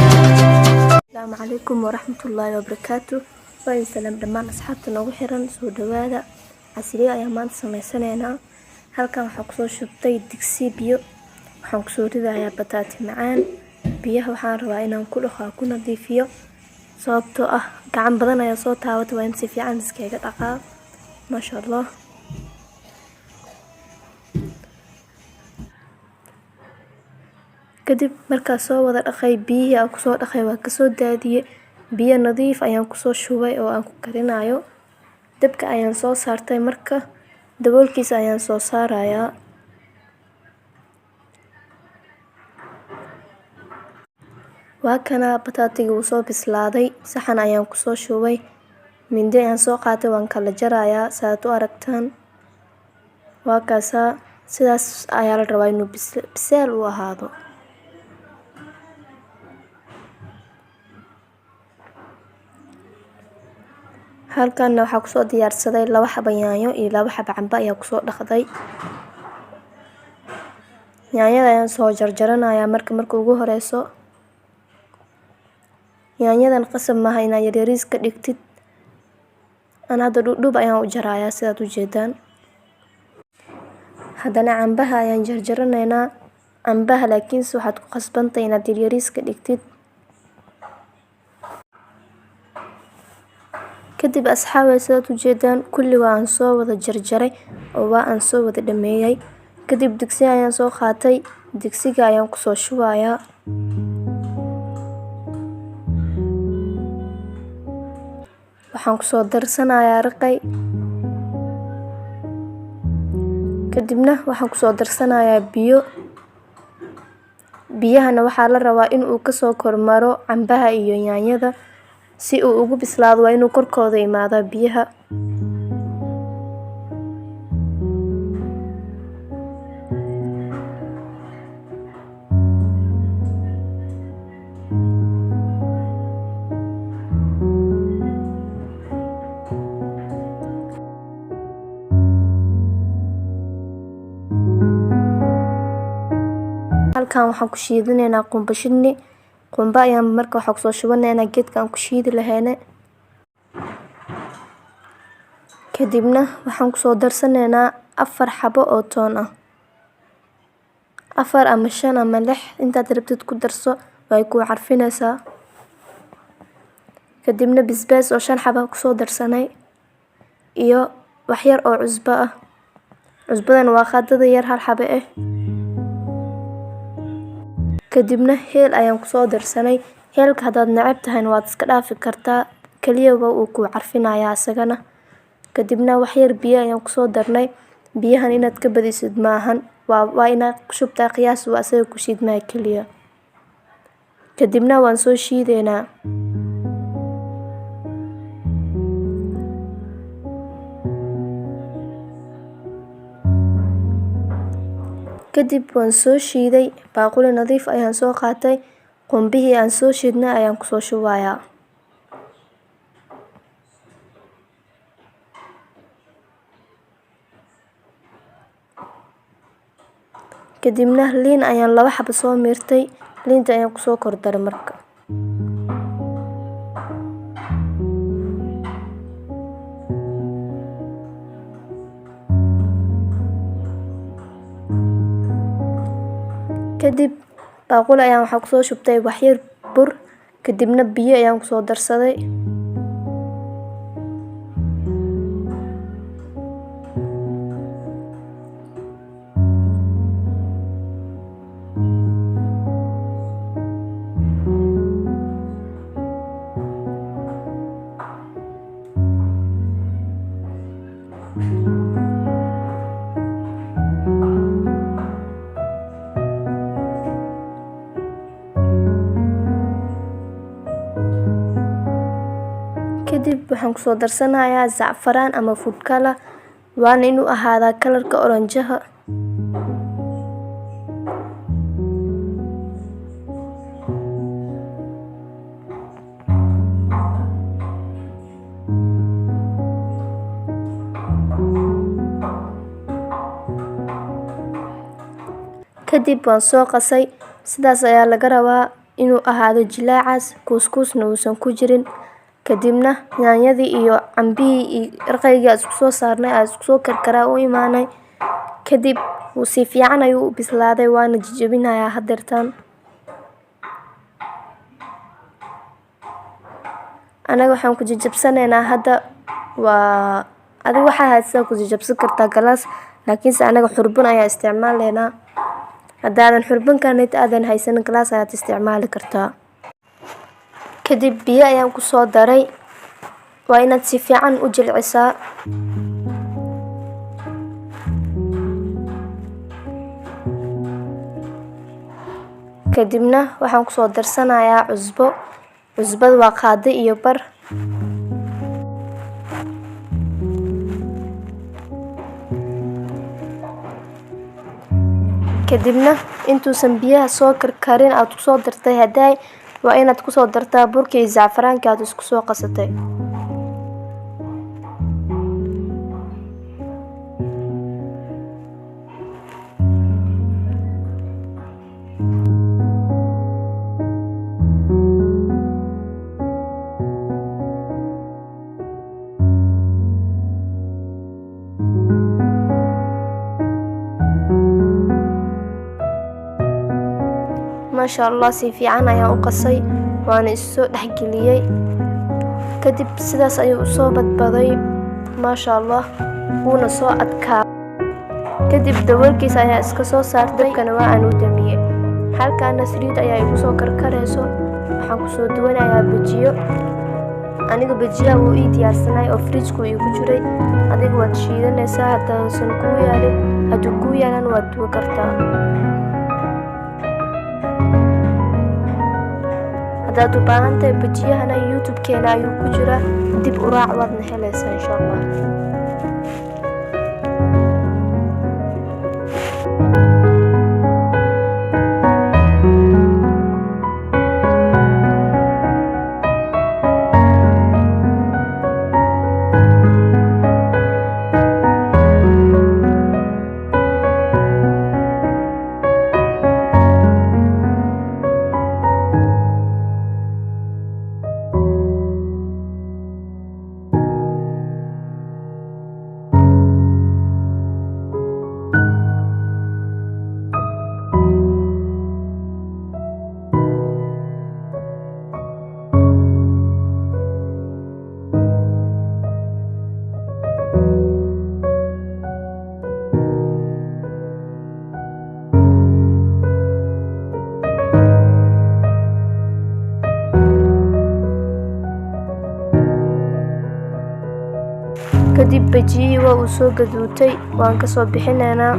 السلام عليكم ورحمة الله وبركاته. وين سلام دمان أصحابتنا noogu xiran soo dhawaada. Casriye ayaa maanta sameysanaynaa. Halkan waxaan kusoo shubtay digsi biyo. Waxaan kusoo ridayaa bataati macaan. Biyaha waxaan rabaa inaan ku dhaqo ku nadiifiyo. Sababtoo ah gacan badan ayaa soo taabatay waa in si fiican iskaga dhaqaa. Masha Allah. Kadib markaa soo wada dhaqay biyihii aan kusoo dhaqay waa ka soo daadiyay. Biyo nadiif ayaan kusoo shubay oo aan ku karinayo. Dabka ayaan soo saartay marka daboolkiisa ayaan soo saarayaa. Waa kana bataatiga uu soo bislaaday. Saxan ayaan kusoo shubay. Mindi ayaan soo qaatay waan kala jarayaa saad u aragtaan. Waa kaasa sidaas ayaa la rabaa inuu biseel u ahaado. Halkan waxaa kusoo diyaarsaday 2 xabo yaanyo iyo 2 xabo cambo ayaa kusoo dhaqday. Yaanyada ayaan soo jarjaranayaa marka ugu horeyso. Yaanyadan qasab maaha inaad yaryariis ka dhigtid. Ana hadda dhudhub ayaan u jarayaa sidaad u jeedaan. Haddana cambaha ayaan jarjaranaynaa. Cambaha laakiin waxaad ku qasbantahay inaad yaryariis ka dhigtid. Kadib asxaabay sidaad u jeedaan kulli waan soo wada jarjaray oo waan soo wada dhameeyay. Kadib digsi ayaan soo qaatay. Digsiga ayaan ku soo shubayaa. Waxaan ku soo darsanayaa raqay. Kadibna waxaan ku soo darsanayaa biyo. Biyahana waxaa la rabaa in uu ka soo kormaro cambaha iyo yaanyada si uu ugu bislaado waa inuu korkooda imaado biyaha. Halkan waxaan ku shiidinaynaa qumbo shidni. Qumbo ayaan marka waxaan kusoo shubanaynaa geedka aan ku shiidi lahaynay. Kadibna waxaan ku soo darsanaynaa 4 xabo oo toon ah. 4 ama 5 ama 6 intaad rabtid ku darso way ku carfinaysaa. Kadibna bisbaas oo 5 xabo ku soo darsanay iyo wax yar oo cusbo ah. Cusbadan waa qaadada yar 1 xabo ah. Kadibna heel ayaan ku soo darsanay. Heelka hadaad neceb tahay waad iska dhaafi kartaa. Kaliya uu ku carfinayaa asagana. Kadibna wax yar biyo ayaan ku soo darnay. Biyahan inaad ka badisid maahan. Waa inaad ku shubtaa qiyaas waa asaga ku shiidmay kaliya. Kadibna waan soo shiideynaa. Kadib waan soo shiiday. Baaquli nadiif ayaan soo qaatay. Qumbihii aan soo shiidnay ayaan ku soo shubayaa. Kadibna liin ayaan 2 xabo soo miirtay. Liinta ayaan ku soo kordaray marka. Kadib baaquli ayaan waxaa ku soo shubtay wax yar bur. Kadibna biyo ayaan ku soo darsaday. Kadib waxaan ku soo darsanayaa zacfaraan ama food color. Waana inuu ahaadaa kalarka oranjaha. kadib waan soo qasay. Sidaas ayaa laga rabaa inuu ahaado jilaacaas, kuuskuusna uusan ku jirin. Kadibna yaanyadii iyo cambihii iyo raqaygii aan isku soo saarnay aan isku soo karkaraa u imaanay. Kadib si fiican ayuu u bislaaday, waana jajabinayaa hadeertaan. Anaga waxaan ku jajabsanaynaa hadda waa adiga waxaa haysaa ku jajabsan kartaa galaas, laakiinse anaga xurbun ayaa isticmaalaynaa. Haddaadan xurbunkaanayta aadan haysan galaas ayaad isticmaali kartaa. Kadib biyo ayaan ku soo daray. Waa inaad si fiican u jilcisaa. Kadibna waxaan ku soo darsanayaa cusbo. Cusbada waa qaado iyo bar. Kadibna intuusan biyaha soo karkarin aad ku soo dartay haday waa inaad ku soo dartaa burka iyo zacfaraanka aad isku soo qasatay. Masha Allah, si fiican ayaan u qasay, waana isoo dhaxgeliyay. Kadib sidaas ayuu u soo badbaday. Masha Allah, wuuna soo adkaa. Kadib daboolkiisa ayaa iska soo saartay, dabkana waa aan u damiyay. Halkaana saliid ayaa igu soo karkarayso. Waxaan ku soo duwanayaa bajiyo. Aniga bajiyaha wuu ii diyaarsanay oo fridge-ku igu jiray. Adiga waad shiidanaysaa haddaasan kuu yaalin. Hadduu kuu yaalan waad duwa kartaa. Haddaad u baahan tahay bajiyahana YouTube-keena ayuu ku jiraa. Dib u raac waadna helaysaa insha Allah. Kadib bajiyihii waa uu soo gaduutay, waan ka soo bixinaynaa.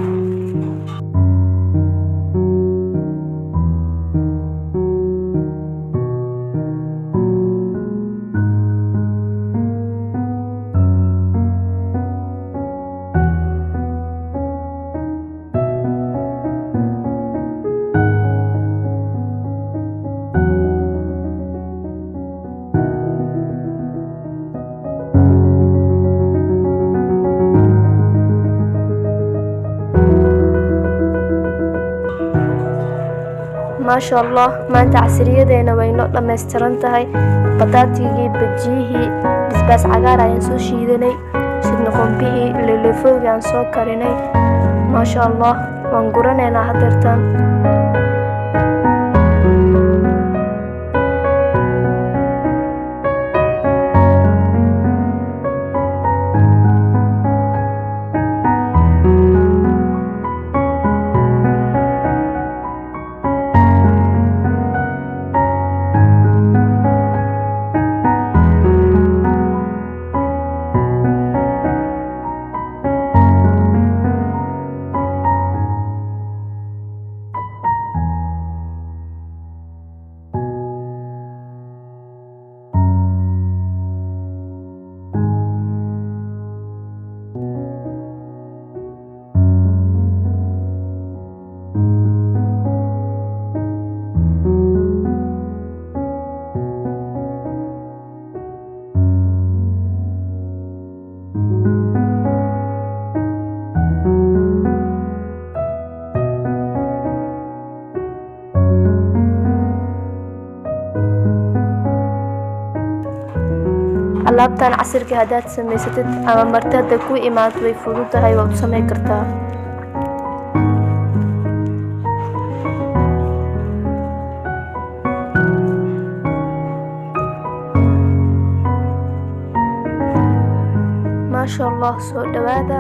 Masha Allah, maanta casriyadeena way noo dhameystiran tahay. Bataatigii, bajiyihii, basbaas cagaar ayaan soo shiidanay. Sidna qombihii, lelefoogii aan soo karinay. Masha Allah, waan guranaynaa hadeertaan. alaabtan casirka haddaad samaysatid ama marti hadday ku imaado way fududahay, waad u samayn kartaa. maasha allah, soo dhawaada.